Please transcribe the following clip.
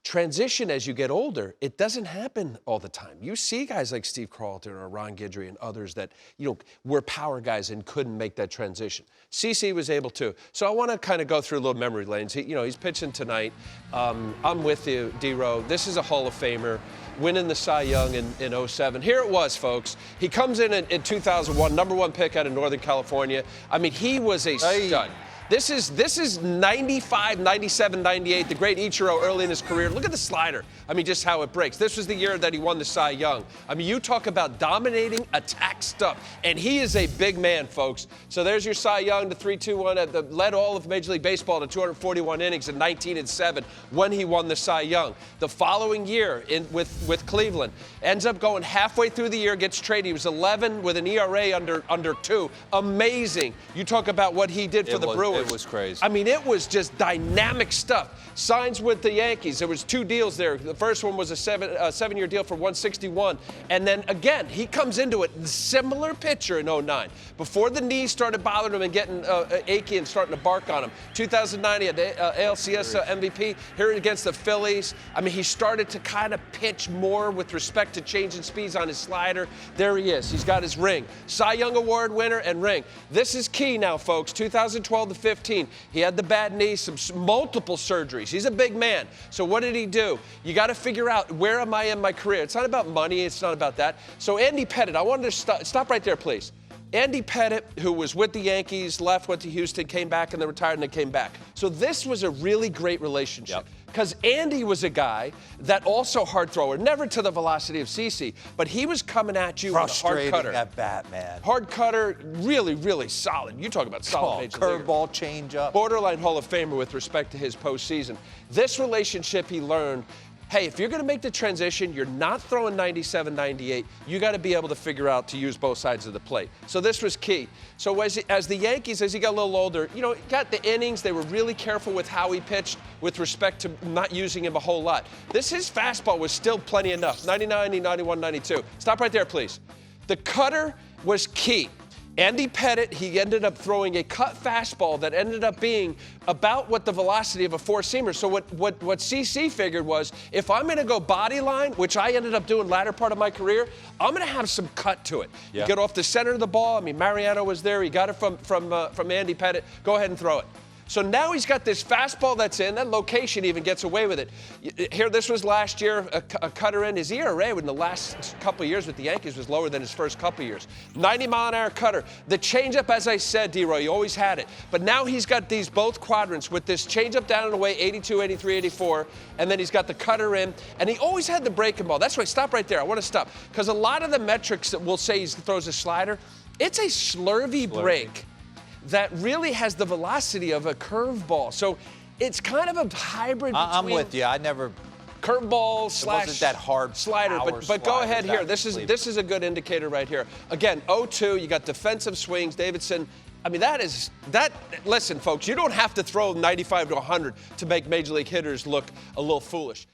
transition as you get older, it doesn't happen all the time. You see guys like Steve Carlton or Ron Guidry and others that, were power guys and couldn't make that transition. CC was able to. So I want to kind of go through a little memory lanes. He's pitching tonight. I'm with you, D-Row. This is a Hall of Famer, winning the Cy Young in 07. Here it was, folks. He comes in 2001, #1 pick out of Northern California. I mean, he was a stud. This is 95, 97, 98, the great Ichiro early in his career. Look at the slider. I mean, just how it breaks. This was the year that he won the Cy Young. I mean, you talk about dominating attack stuff. And he is a big man, folks. So there's your Cy Young, the 3-2-1, led all of Major League Baseball to 241 innings in 19-7 when he won the Cy Young. The following year with Cleveland, ends up going halfway through the year, gets traded. He was 11 with an ERA under 2. Amazing. You talk about what he did for the Brewers. It was crazy. I mean, it was just dynamic stuff. Signs with the Yankees. There was 2 deals there. The first one was a seven-year deal for $161. And then, again, he comes into it, similar pitcher in 09. Before the knees started bothering him and getting achy and starting to bark on him. 2009, he had the ALCS MVP here against the Phillies. I mean, he started to kind of pitch more with respect to changing speeds on his slider. There he is. He's got his ring. Cy Young Award winner and ring. This is key now, folks. 2012 to 15. He had the bad knee, multiple surgeries. He's a big man. So what did he do? You got to figure out, where am I in my career? It's not about money. It's not about that. So Andy Pettitte, I wanted to stop right there, please. Andy Pettitte, who was with the Yankees, left, went to Houston, came back, and then retired, and then came back. So this was a really great relationship. Because Andy was a guy that also hard thrower, never to the velocity of CC, but he was coming at you with a hard cutter. That bat, man. Hard cutter, really, really solid. You talk about solid major leaguer. Curveball, changeup. Borderline Hall of Famer with respect to his postseason. This relationship he learned, hey, if you're going to make the transition, you're not throwing 97, 98. You got to be able to figure out to use both sides of the plate. So this was key. So as the Yankees, as he got a little older, got the innings. They were really careful with how he pitched with respect to not using him a whole lot. His fastball was still plenty enough. 90, 91, 92. Stop right there, please. The cutter was key. Andy Pettitte, he ended up throwing a cut fastball that ended up being about what the velocity of a four-seamer. So what CC figured was, if I'm going to go body line, which I ended up doing latter part of my career, I'm going to have some cut to it. You get off the center of the ball. I mean, Mariano was there. He got it from Andy Pettitte. Go ahead and throw it. So now he's got this fastball that's in. That location even gets away with it. Here, this was last year, a cutter in. His ERA in the last couple of years with the Yankees was lower than his first couple of years. 90-mile-an-hour cutter. The changeup, as I said, D-Roy, he always had it. But now he's got these both quadrants with this changeup down and away, 82, 83, 84, and then he's got the cutter in. And he always had the breaking ball. That's why, stop right there. I want to stop. Because a lot of the metrics that we'll say he throws a slider, it's a slurvy break that really has the velocity of a curveball. So it's kind of a hybrid between... I'm with you. I never... Curveball slash... It wasn't that hard slider. But go ahead here. This is a good indicator right here. Again, 0-2, you got defensive swings. Davidson, I mean, listen, folks, you don't have to throw 95 to 100 to make Major League hitters look a little foolish.